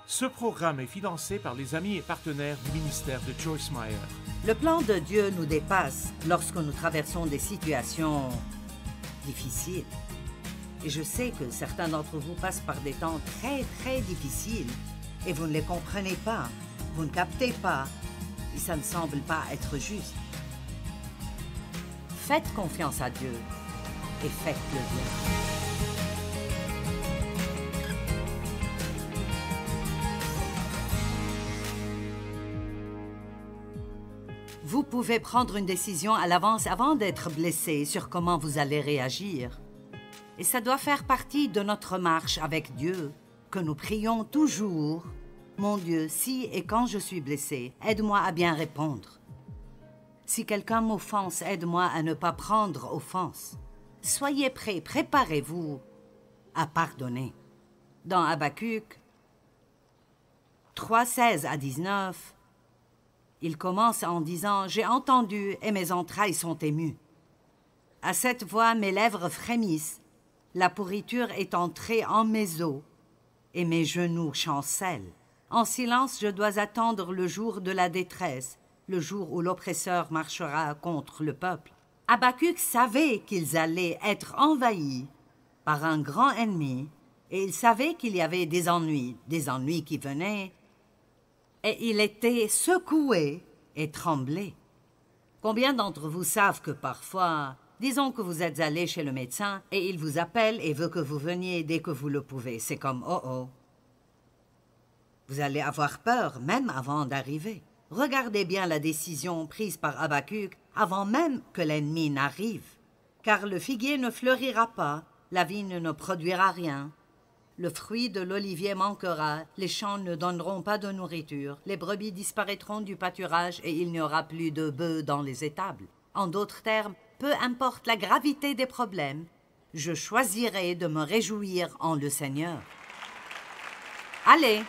Ce programme est financé par les amis et partenaires du ministère de Joyce Meyer. Le plan de Dieu nous dépasse lorsque nous traversons des situations difficiles. Et je sais que certains d'entre vous passent par des temps très difficiles et vous ne les comprenez pas, vous ne captez pas et ça ne semble pas être juste. Faites confiance à Dieu et faites-le bien. Vous pouvez prendre une décision à l'avance avant d'être blessé sur comment vous allez réagir. Et ça doit faire partie de notre marche avec Dieu, que nous prions toujours. Mon Dieu, si et quand je suis blessé, aide-moi à bien répondre. Si quelqu'un m'offense, aide-moi à ne pas prendre offense. Soyez prêts, préparez-vous à pardonner. Dans Habacuc 3, 16 à 19, il commence en disant « J'ai entendu et mes entrailles sont émues. À cette voix, mes lèvres frémissent. La pourriture est entrée en mes os et mes genoux chancellent. En silence, je dois attendre le jour de la détresse, le jour où l'oppresseur marchera contre le peuple. » Habacuc savait qu'ils allaient être envahis par un grand ennemi et il savait qu'il y avait des ennuis qui venaient. Et il était secoué et tremblé. Combien d'entre vous savent que parfois, disons que vous êtes allé chez le médecin et il vous appelle et veut que vous veniez dès que vous le pouvez. C'est comme « oh oh ». Vous allez avoir peur même avant d'arriver. Regardez bien la décision prise par Habacuc avant même que l'ennemi n'arrive. Car le figuier ne fleurira pas, la vigne ne produira rien. Le fruit de l'olivier manquera, les champs ne donneront pas de nourriture, les brebis disparaîtront du pâturage et il n'y aura plus de bœufs dans les étables. En d'autres termes, peu importe la gravité des problèmes, je choisirai de me réjouir en le Seigneur. Allez,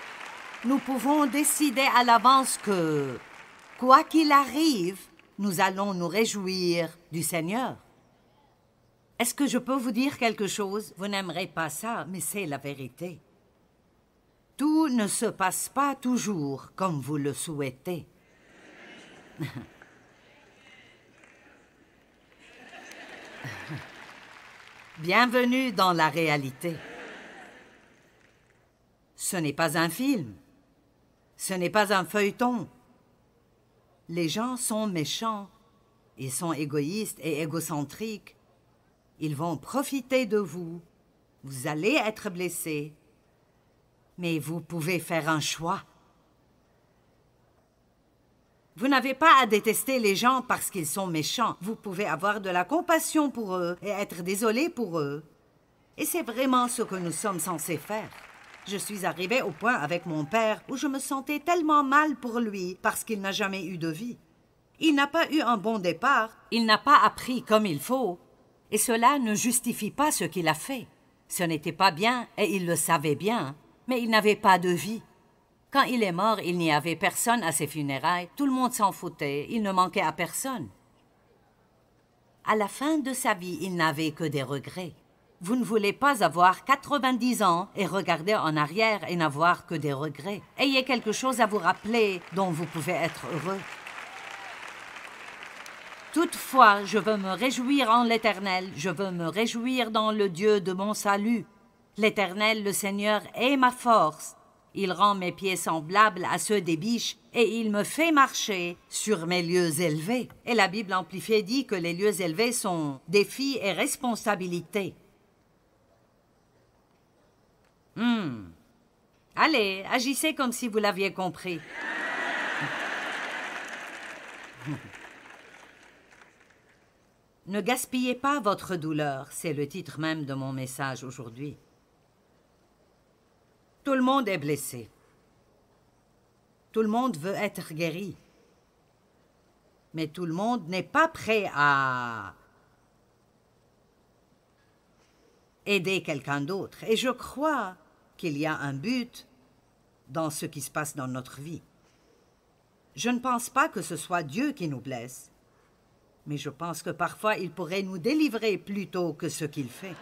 nous pouvons décider à l'avance que, quoi qu'il arrive, nous allons nous réjouir du Seigneur. Est-ce que je peux vous dire quelque chose? Vous n'aimerez pas ça, mais c'est la vérité. Tout ne se passe pas toujours comme vous le souhaitez. Bienvenue dans la réalité. Ce n'est pas un film. Ce n'est pas un feuilleton. Les gens sont méchants. Ils sont égoïstes et égocentriques. Ils vont profiter de vous. Vous allez être blessé. Mais vous pouvez faire un choix. Vous n'avez pas à détester les gens parce qu'ils sont méchants. Vous pouvez avoir de la compassion pour eux et être désolé pour eux. Et c'est vraiment ce que nous sommes censés faire. Je suis arrivée au point avec mon père où je me sentais tellement mal pour lui parce qu'il n'a jamais eu de vie. Il n'a pas eu un bon départ. Il n'a pas appris comme il faut. Et cela ne justifie pas ce qu'il a fait. Ce n'était pas bien et il le savait bien, mais il n'avait pas de vie. Quand il est mort, il n'y avait personne à ses funérailles, tout le monde s'en foutait, il ne manquait à personne. À la fin de sa vie, il n'avait que des regrets. Vous ne voulez pas avoir 90 ans et regarder en arrière et n'avoir que des regrets. Ayez quelque chose à vous rappeler dont vous pouvez être heureux. Toutefois, je veux me réjouir en l'Éternel, je veux me réjouir dans le Dieu de mon salut. L'Éternel, le Seigneur, est ma force. Il rend mes pieds semblables à ceux des biches et il me fait marcher sur mes lieux élevés. Et la Bible amplifiée dit que les lieux élevés sont défis et responsabilités. Allez, agissez comme si vous l'aviez compris. Ne gaspillez pas votre douleur, c'est le titre même de mon message aujourd'hui. Tout le monde est blessé. Tout le monde veut être guéri. Mais tout le monde n'est pas prêt à aider quelqu'un d'autre. Et je crois qu'il y a un but dans ce qui se passe dans notre vie. Je ne pense pas que ce soit Dieu qui nous blesse. Mais je pense que parfois, il pourrait nous délivrer plutôt que ce qu'il fait.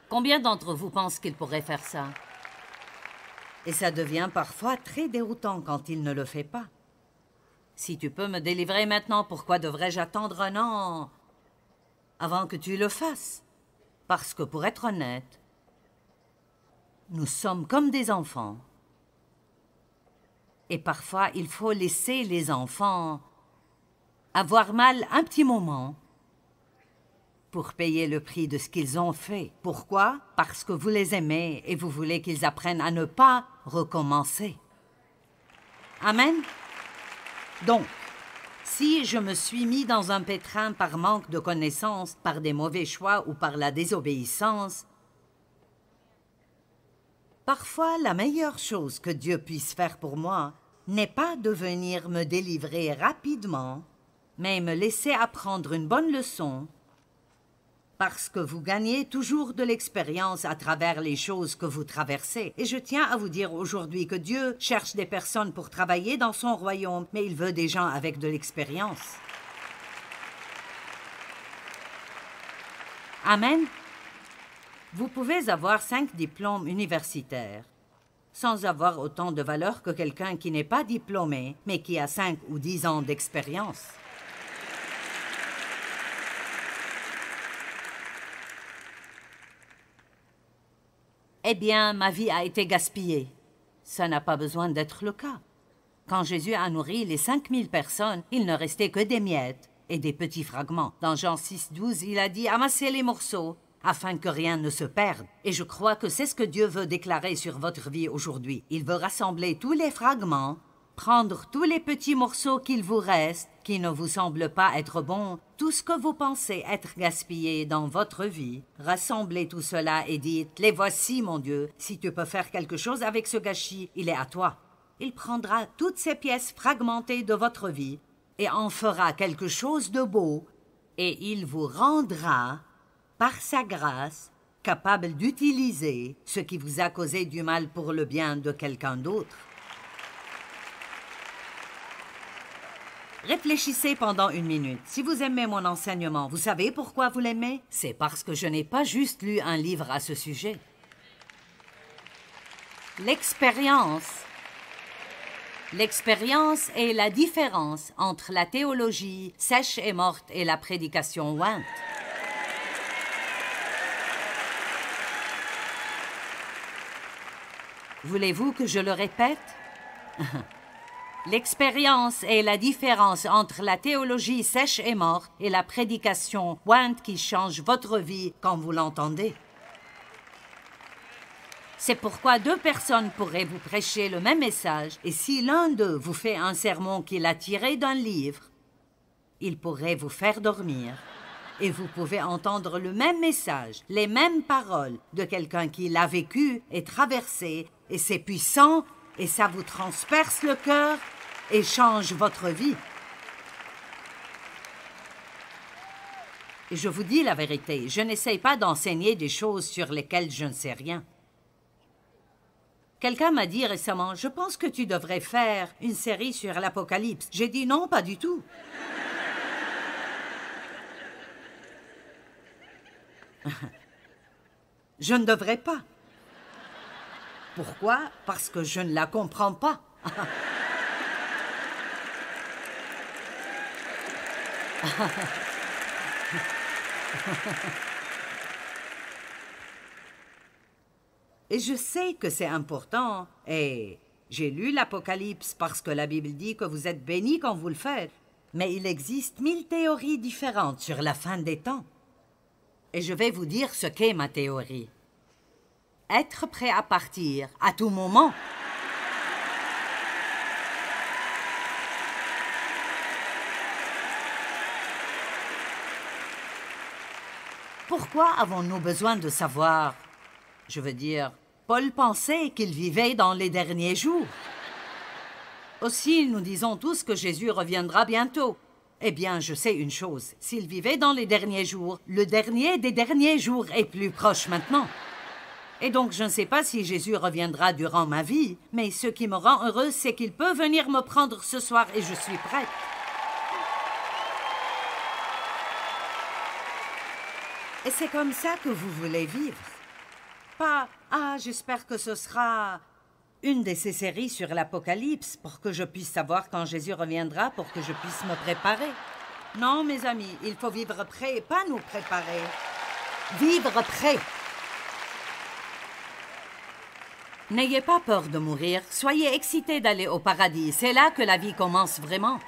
Combien d'entre vous pensent qu'il pourrait faire ça? Et ça devient parfois très déroutant quand il ne le fait pas. Si tu peux me délivrer maintenant, pourquoi devrais-je attendre un an avant que tu le fasses? Parce que pour être honnête, nous sommes comme des enfants. Et parfois, il faut laisser les enfants avoir mal un petit moment pour payer le prix de ce qu'ils ont fait. Pourquoi? Parce que vous les aimez et vous voulez qu'ils apprennent à ne pas recommencer. Amen? Donc, si je me suis mis dans un pétrin par manque de connaissances, par des mauvais choix ou par la désobéissance, parfois la meilleure chose que Dieu puisse faire pour moi n'est pas de venir me délivrer rapidement, mais me laisser apprendre une bonne leçon, parce que vous gagnez toujours de l'expérience à travers les choses que vous traversez. Et je tiens à vous dire aujourd'hui que Dieu cherche des personnes pour travailler dans son royaume, mais il veut des gens avec de l'expérience. Amen. Vous pouvez avoir 5 diplômes universitaires sans avoir autant de valeur que quelqu'un qui n'est pas diplômé, mais qui a 5 ou 10 ans d'expérience. Eh bien, ma vie a été gaspillée. Ça n'a pas besoin d'être le cas. Quand Jésus a nourri les 5000 personnes, il ne restait que des miettes et des petits fragments. Dans Jean 6,12, il a dit « Amassez les morceaux afin que rien ne se perde. » Et je crois que c'est ce que Dieu veut déclarer sur votre vie aujourd'hui. Il veut rassembler tous les fragments, prendre tous les petits morceaux qu'il vous reste, qui ne vous semblent pas être bons, tout ce que vous pensez être gaspillé dans votre vie, rassemblez tout cela et dites « Les voici, mon Dieu, si tu peux faire quelque chose avec ce gâchis, il est à toi. » Il prendra toutes ces pièces fragmentées de votre vie et en fera quelque chose de beau, et il vous rendra, par sa grâce, capable d'utiliser ce qui vous a causé du mal pour le bien de quelqu'un d'autre. Réfléchissez pendant 1 minute. Si vous aimez mon enseignement, vous savez pourquoi vous l'aimez? C'est parce que je n'ai pas juste lu un livre à ce sujet. L'expérience est la différence entre la théologie sèche et morte et la prédication ointe. Voulez-vous que je le répète? L'expérience est la différence entre la théologie sèche et morte et la prédication ointe qui change votre vie quand vous l'entendez. C'est pourquoi 2 personnes pourraient vous prêcher le même message, et si l'un d'eux vous fait un sermon qu'il a tiré d'un livre, il pourrait vous faire dormir. Et vous pouvez entendre le même message, les mêmes paroles de quelqu'un qui l'a vécu et traversé, et c'est puissant, et ça vous transperce le cœur et change votre vie. Et je vous dis la vérité, je n'essaye pas d'enseigner des choses sur lesquelles je ne sais rien. Quelqu'un m'a dit récemment, « Je pense que tu devrais faire une série sur l'Apocalypse. » J'ai dit, « Non, pas du tout. » Je ne devrais pas. Pourquoi? Parce que je ne la comprends pas. Et je sais que c'est important. Et j'ai lu l'Apocalypse parce que la Bible dit que vous êtes bénis quand vous le faites. Mais il existe 1000 théories différentes sur la fin des temps. Et je vais vous dire ce qu'est ma théorie. Être prêt à partir à tout moment. Pourquoi avons-nous besoin de savoir? Je veux dire, Paul pensait qu'il vivait dans les derniers jours. Aussi, nous disons tous que Jésus reviendra bientôt. Eh bien, je sais une chose, s'il vivait dans les derniers jours, le dernier des derniers jours est plus proche maintenant. Et donc, je ne sais pas si Jésus reviendra durant ma vie, mais ce qui me rend heureuse, c'est qu'il peut venir me prendre ce soir et je suis prête. Et c'est comme ça que vous voulez vivre. Pas « Ah, j'espère que ce sera une de ces séries sur l'Apocalypse pour que je puisse savoir quand Jésus reviendra, pour que je puisse me préparer. Non, mes amis, il faut vivre prêt, pas nous préparer. Vivre prêt. N'ayez pas peur de mourir, soyez excités d'aller au paradis. C'est là que la vie commence vraiment.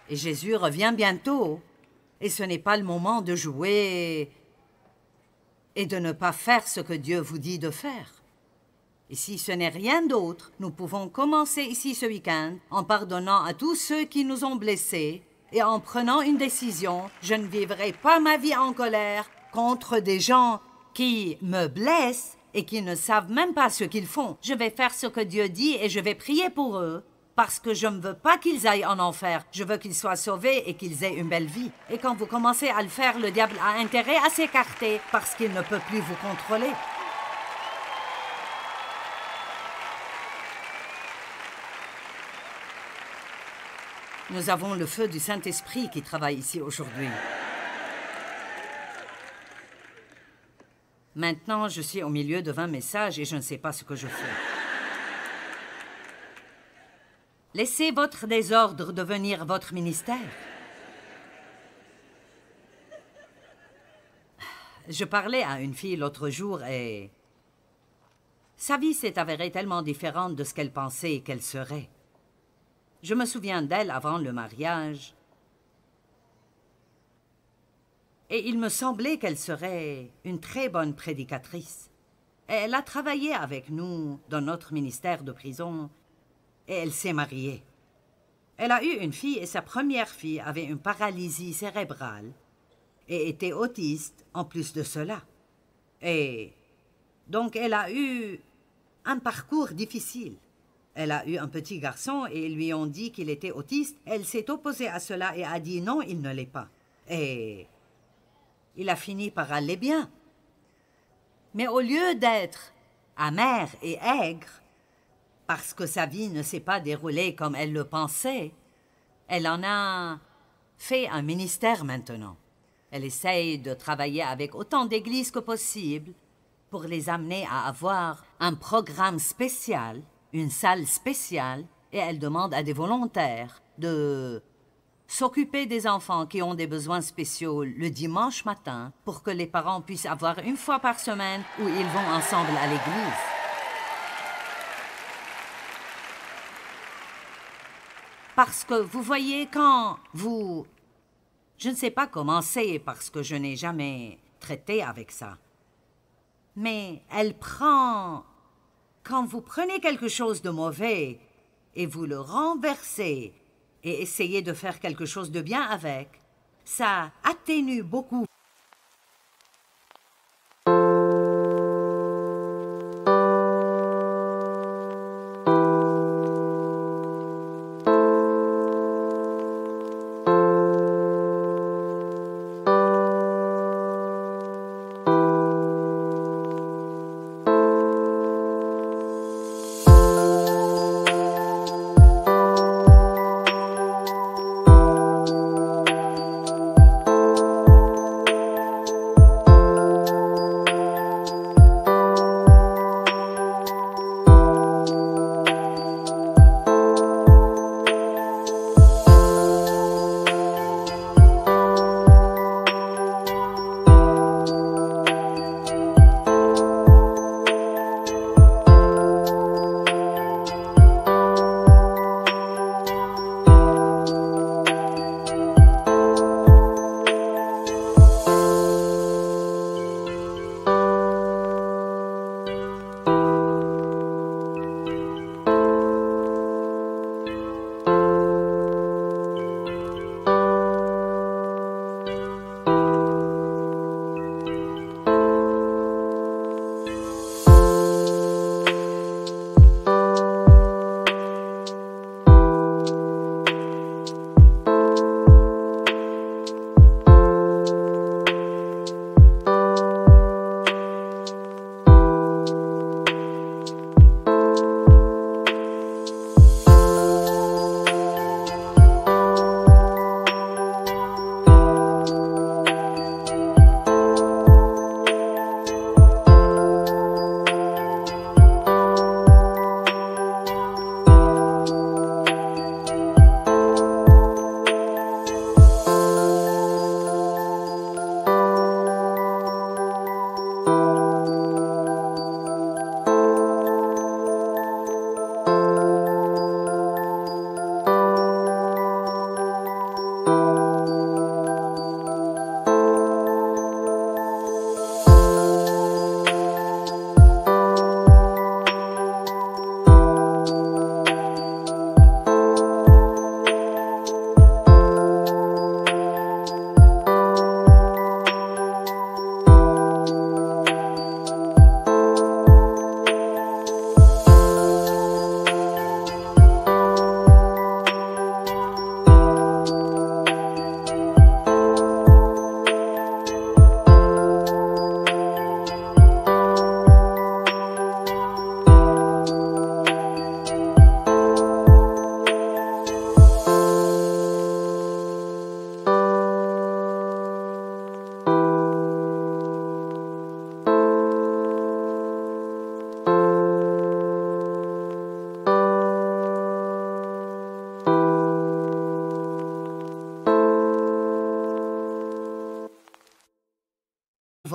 Et Jésus revient bientôt. Et ce n'est pas le moment de jouer et de ne pas faire ce que Dieu vous dit de faire. Et si ce n'est rien d'autre, nous pouvons commencer ici ce week-end en pardonnant à tous ceux qui nous ont blessés et en prenant une décision. Je ne vivrai pas ma vie en colère contre des gens qui me blessent et qui ne savent même pas ce qu'ils font. Je vais faire ce que Dieu dit et je vais prier pour eux parce que je ne veux pas qu'ils aillent en enfer. Je veux qu'ils soient sauvés et qu'ils aient une belle vie. Et quand vous commencez à le faire, le diable a intérêt à s'écarter parce qu'il ne peut plus vous contrôler. Nous avons le feu du Saint-Esprit qui travaille ici aujourd'hui. Maintenant, je suis au milieu de 20 messages et je ne sais pas ce que je fais. Laissez votre désordre devenir votre ministère. Je parlais à une fille l'autre jour et sa vie s'est avérée tellement différente de ce qu'elle pensait qu'elle serait. Je me souviens d'elle avant le mariage. Et il me semblait qu'elle serait une très bonne prédicatrice. Elle a travaillé avec nous dans notre ministère de prison et elle s'est mariée. Elle a eu une fille et sa première fille avait une paralysie cérébrale et était autiste en plus de cela. Et donc elle a eu un parcours difficile. Elle a eu un petit garçon et ils lui ont dit qu'il était autiste. Elle s'est opposée à cela et a dit non, il ne l'est pas. Et il a fini par aller bien. Mais au lieu d'être amère et aigre, parce que sa vie ne s'est pas déroulée comme elle le pensait, elle en a fait un ministère maintenant. Elle essaye de travailler avec autant d'églises que possible pour les amener à avoir un programme spécial, une salle spéciale, et elle demande à des volontaires de s'occuper des enfants qui ont des besoins spéciaux le dimanche matin pour que les parents puissent avoir une fois par semaine où ils vont ensemble à l'église. Parce que vous voyez, quand vous... Je ne sais pas comment c'est parce que je n'ai jamais traité avec ça. Mais elle prend... Quand vous prenez quelque chose de mauvais et vous le renversez et essayez de faire quelque chose de bien avec, ça atténue beaucoup.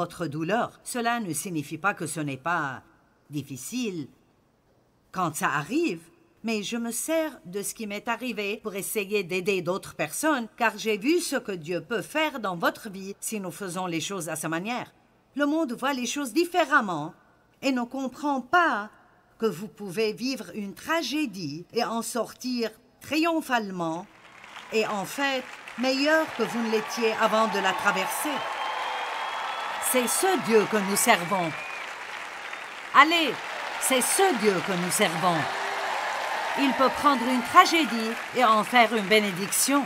votre douleur. Cela ne signifie pas que ce n'est pas difficile quand ça arrive, mais je me sers de ce qui m'est arrivé pour essayer d'aider d'autres personnes, car j'ai vu ce que Dieu peut faire dans votre vie si nous faisons les choses à sa manière. Le monde voit les choses différemment et ne comprend pas que vous pouvez vivre une tragédie et en sortir triomphalement et en fait meilleur que vous ne l'étiez avant de la traverser. C'est ce Dieu que nous servons. Allez, c'est ce Dieu que nous servons. Il peut prendre une tragédie et en faire une bénédiction.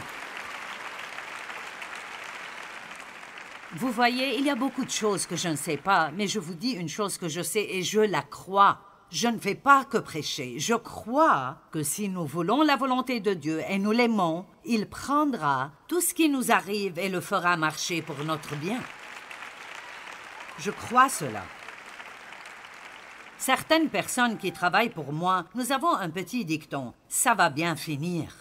Vous voyez, il y a beaucoup de choses que je ne sais pas, mais je vous dis une chose que je sais et je la crois. Je ne fais pas que prêcher. Je crois que si nous voulons la volonté de Dieu et nous l'aimons, il prendra tout ce qui nous arrive et le fera marcher pour notre bien. Je crois cela. Certaines personnes qui travaillent pour moi, nous avons un petit dicton. Ça va bien finir.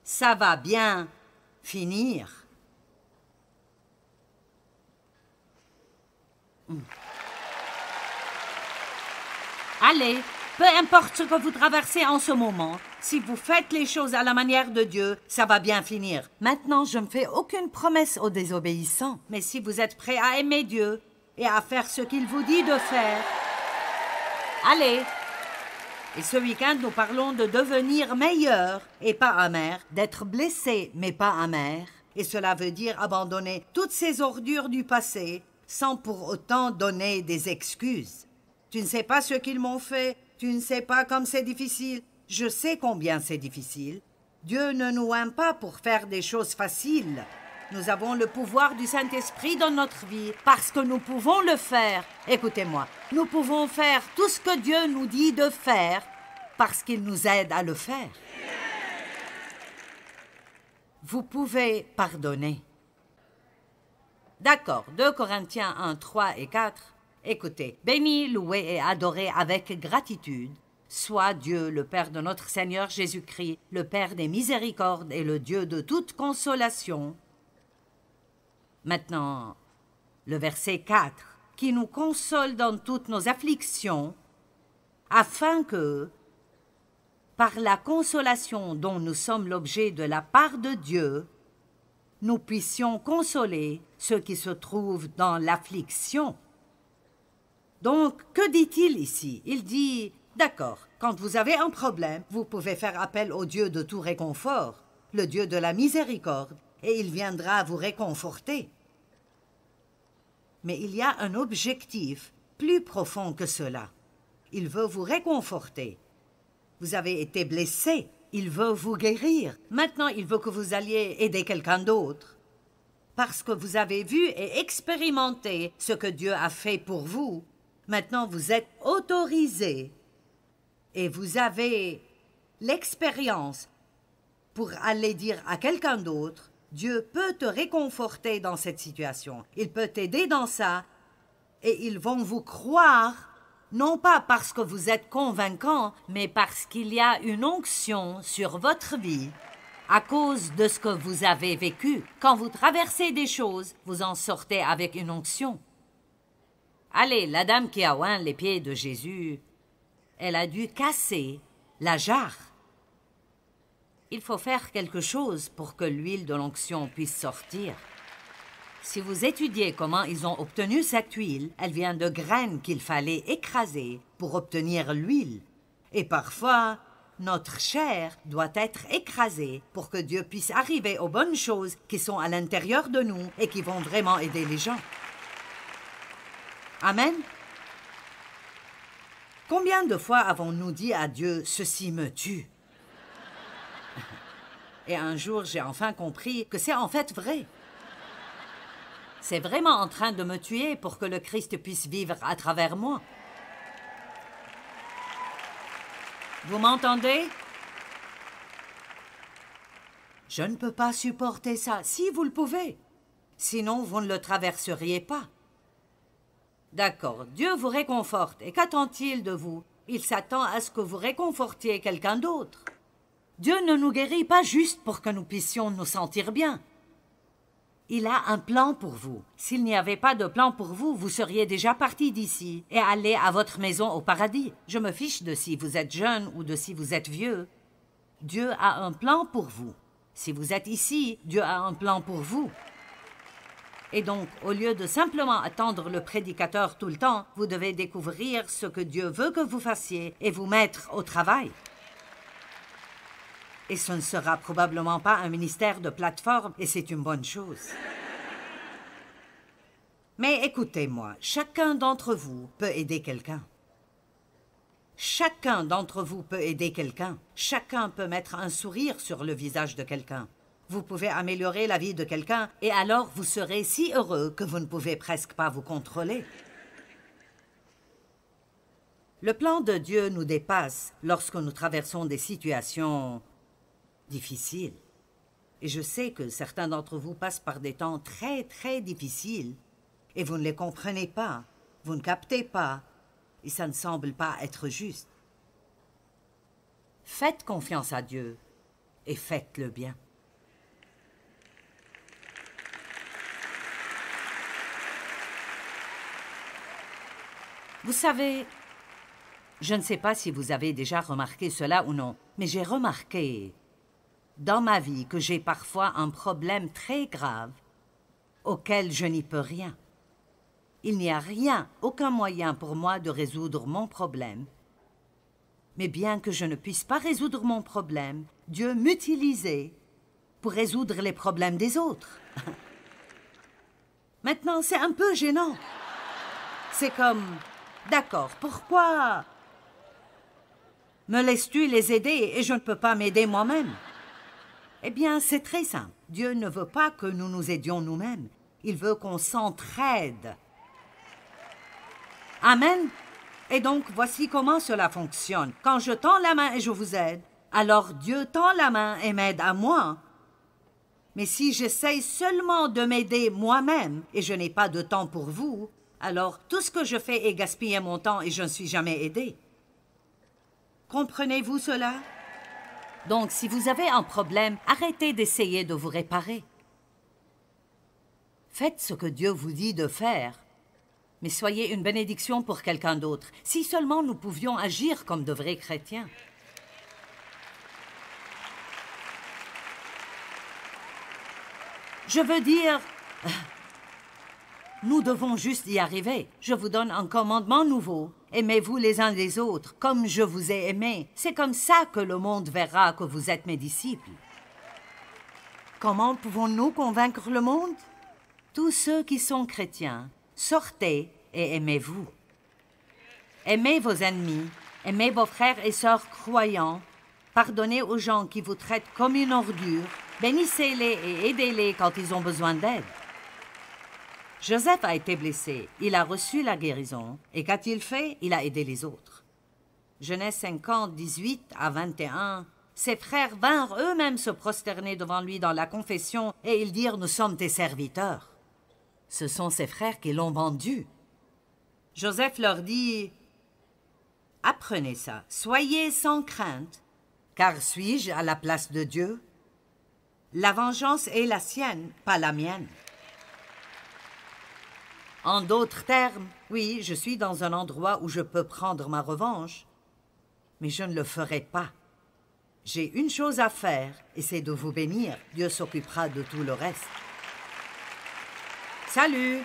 Ça va bien finir. Allez, peu importe ce que vous traversez en ce moment, si vous faites les choses à la manière de Dieu, ça va bien finir. Maintenant, je ne fais aucune promesse aux désobéissants, mais si vous êtes prêts à aimer Dieu et à faire ce qu'il vous dit de faire, allez. Et ce week-end, nous parlons de devenir meilleur et pas amer, d'être blessé mais pas amer. Et cela veut dire abandonner toutes ces ordures du passé sans pour autant donner des excuses. Tu ne sais pas ce qu'ils m'ont fait, tu ne sais pas comme c'est difficile. Je sais combien c'est difficile. Dieu ne nous aime pas pour faire des choses faciles. Nous avons le pouvoir du Saint-Esprit dans notre vie parce que nous pouvons le faire. Écoutez-moi, nous pouvons faire tout ce que Dieu nous dit de faire parce qu'il nous aide à le faire. Vous pouvez pardonner. D'accord, 2 Corinthiens 1, 3 et 4. Écoutez, béni, loué et adoré avec gratitude soit Dieu, le Père de notre Seigneur Jésus-Christ, le Père des miséricordes et le Dieu de toute consolation. Maintenant, le verset 4, qui nous console dans toutes nos afflictions, afin que, par la consolation dont nous sommes l'objet de la part de Dieu, nous puissions consoler ceux qui se trouvent dans l'affliction. Donc, que dit-il ici? Il dit, d'accord, quand vous avez un problème, vous pouvez faire appel au Dieu de tout réconfort, le Dieu de la miséricorde, et il viendra vous réconforter. Mais il y a un objectif plus profond que cela. Il veut vous réconforter. Vous avez été blessé, il veut vous guérir. Maintenant, il veut que vous alliez aider quelqu'un d'autre. Parce que vous avez vu et expérimenté ce que Dieu a fait pour vous, maintenant vous êtes autorisé et vous avez l'expérience pour aller dire à quelqu'un d'autre, Dieu peut te réconforter dans cette situation. Il peut t'aider dans ça et ils vont vous croire, non pas parce que vous êtes convaincant, mais parce qu'il y a une onction sur votre vie à cause de ce que vous avez vécu. Quand vous traversez des choses, vous en sortez avec une onction. Allez, la dame qui a oint les pieds de Jésus, elle a dû casser la jarre. Il faut faire quelque chose pour que l'huile de l'onction puisse sortir. Si vous étudiez comment ils ont obtenu cette huile, elle vient de graines qu'il fallait écraser pour obtenir l'huile. Et parfois, notre chair doit être écrasée pour que Dieu puisse arriver aux bonnes choses qui sont à l'intérieur de nous et qui vont vraiment aider les gens. Amen. Combien de fois avons-nous dit à Dieu « Ceci me tue » Et un jour, j'ai enfin compris que c'est en fait vrai. C'est vraiment en train de me tuer pour que le Christ puisse vivre à travers moi. Vous m'entendez? Je ne peux pas supporter ça, si vous le pouvez. Sinon, vous ne le traverseriez pas. D'accord, Dieu vous réconforte. Et qu'attend-il de vous? Il s'attend à ce que vous réconfortiez quelqu'un d'autre. Dieu ne nous guérit pas juste pour que nous puissions nous sentir bien. Il a un plan pour vous. S'il n'y avait pas de plan pour vous, vous seriez déjà parti d'ici et allé à votre maison au paradis. Je me fiche de si vous êtes jeune ou de si vous êtes vieux. Dieu a un plan pour vous. Si vous êtes ici, Dieu a un plan pour vous. Et donc, au lieu de simplement attendre le prédicateur tout le temps, vous devez découvrir ce que Dieu veut que vous fassiez et vous mettre au travail. Et ce ne sera probablement pas un ministère de plateforme, et c'est une bonne chose. Mais écoutez-moi, chacun d'entre vous peut aider quelqu'un. Chacun d'entre vous peut aider quelqu'un. Chacun peut mettre un sourire sur le visage de quelqu'un. Vous pouvez améliorer la vie de quelqu'un, et alors vous serez si heureux que vous ne pouvez presque pas vous contrôler. Le plan de Dieu nous dépasse lorsque nous traversons des situations difficiles. Et je sais que certains d'entre vous passent par des temps très, très difficiles, et vous ne les comprenez pas, vous ne captez pas, et ça ne semble pas être juste. Faites confiance à Dieu, et faites le bien. Vous savez, je ne sais pas si vous avez déjà remarqué cela ou non, mais j'ai remarqué dans ma vie que j'ai parfois un problème très grave auquel je n'y peux rien. Il n'y a rien, aucun moyen pour moi de résoudre mon problème. Mais bien que je ne puisse pas résoudre mon problème, Dieu m'utilisait pour résoudre les problèmes des autres. Maintenant, c'est un peu gênant. C'est comme... D'accord, pourquoi me laisses-tu les aider et je ne peux pas m'aider moi-même? Eh bien, c'est très simple. Dieu ne veut pas que nous nous aidions nous-mêmes. Il veut qu'on s'entraide. Amen. Et donc, voici comment cela fonctionne. Quand je tends la main et je vous aide, alors Dieu tend la main et m'aide à moi. Mais si j'essaye seulement de m'aider moi-même et je n'ai pas de temps pour vous, alors tout ce que je fais est gaspiller mon temps et je ne suis jamais aidé. Comprenez-vous cela? Donc, si vous avez un problème, arrêtez d'essayer de vous réparer. Faites ce que Dieu vous dit de faire, mais soyez une bénédiction pour quelqu'un d'autre. Si seulement nous pouvions agir comme de vrais chrétiens. Je veux dire... Nous devons juste y arriver. Je vous donne un commandement nouveau. Aimez-vous les uns les autres, comme je vous ai aimés. C'est comme ça que le monde verra que vous êtes mes disciples. Comment pouvons-nous convaincre le monde? Tous ceux qui sont chrétiens, sortez et aimez-vous. Aimez vos ennemis, aimez vos frères et sœurs croyants, pardonnez aux gens qui vous traitent comme une ordure, bénissez-les et aidez-les quand ils ont besoin d'aide. Joseph a été blessé, il a reçu la guérison, et qu'a-t-il fait? Il a aidé les autres. Genèse 50, 18 à 21, ses frères vinrent eux-mêmes se prosterner devant lui dans la confession, et ils dirent « Nous sommes tes serviteurs ». Ce sont ses frères qui l'ont vendu. Joseph leur dit « Apprenez ça, soyez sans crainte, car suis-je à la place de Dieu? La vengeance est la sienne, pas la mienne. » En d'autres termes, oui, je suis dans un endroit où je peux prendre ma revanche, mais je ne le ferai pas. J'ai une chose à faire, et c'est de vous bénir. Dieu s'occupera de tout le reste. Salut!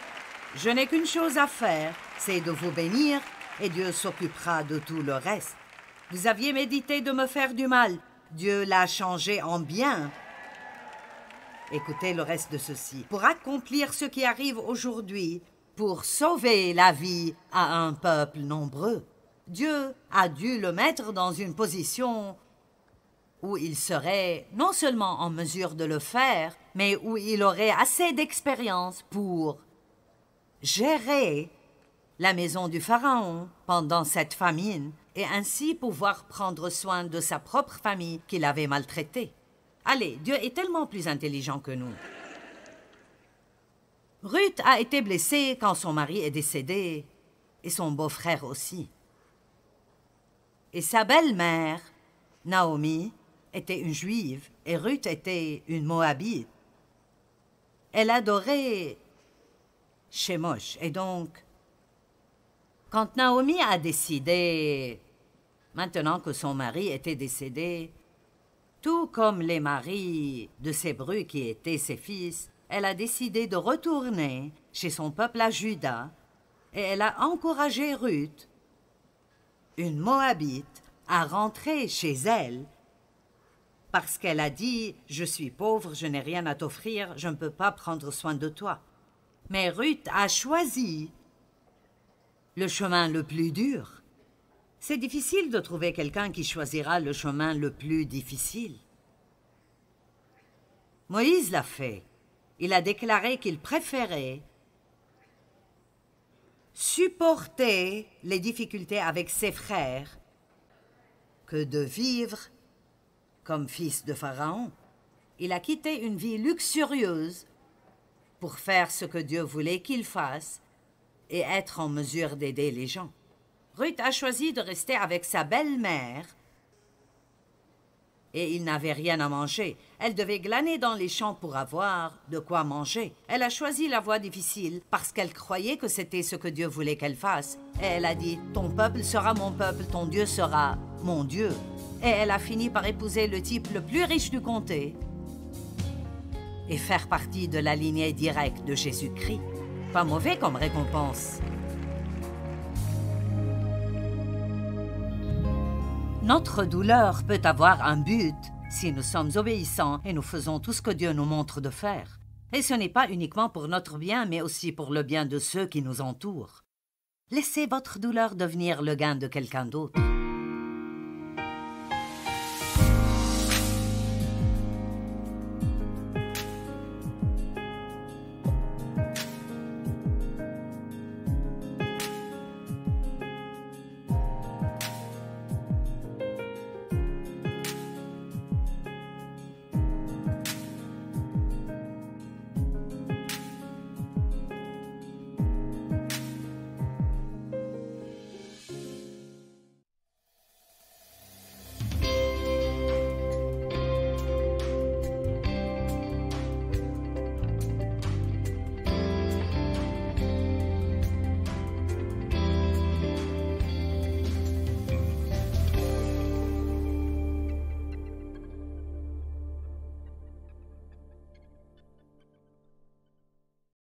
Je n'ai qu'une chose à faire, c'est de vous bénir, et Dieu s'occupera de tout le reste. Vous aviez médité de me faire du mal. Dieu l'a changé en bien. Écoutez le reste de ceci. Pour accomplir ce qui arrive aujourd'hui, pour sauver la vie à un peuple nombreux, Dieu a dû le mettre dans une position où il serait non seulement en mesure de le faire, mais où il aurait assez d'expérience pour gérer la maison du Pharaon pendant cette famine et ainsi pouvoir prendre soin de sa propre famille qu'il avait maltraitée. Allez, Dieu est tellement plus intelligent que nous. Ruth a été blessée quand son mari est décédé, et son beau-frère aussi. Et sa belle-mère, Naomi, était une Juive, et Ruth était une Moabite. Elle adorait Chemosh. Et donc, quand Naomi a décidé, maintenant que son mari était décédé, tout comme les maris de ses brus qui étaient ses fils, elle a décidé de retourner chez son peuple à Juda et elle a encouragé Ruth, une Moabite, à rentrer chez elle parce qu'elle a dit « Je suis pauvre, je n'ai rien à t'offrir, je ne peux pas prendre soin de toi. » Mais Ruth a choisi le chemin le plus dur. C'est difficile de trouver quelqu'un qui choisira le chemin le plus difficile. Moïse l'a fait. Il a déclaré qu'il préférait supporter les difficultés avec ses frères que de vivre comme fils de Pharaon. Il a quitté une vie luxurieuse pour faire ce que Dieu voulait qu'il fasse et être en mesure d'aider les gens. Ruth a choisi de rester avec sa belle-mère et il n'avait rien à manger. Elle devait glaner dans les champs pour avoir de quoi manger. Elle a choisi la voie difficile parce qu'elle croyait que c'était ce que Dieu voulait qu'elle fasse. Et elle a dit « Ton peuple sera mon peuple, ton Dieu sera mon Dieu. » Et elle a fini par épouser le type le plus riche du comté et faire partie de la lignée directe de Jésus-Christ. Pas mauvais comme récompense. Notre douleur peut avoir un but si nous sommes obéissants et nous faisons tout ce que Dieu nous montre de faire. Et ce n'est pas uniquement pour notre bien, mais aussi pour le bien de ceux qui nous entourent. Laissez votre douleur devenir le gain de quelqu'un d'autre.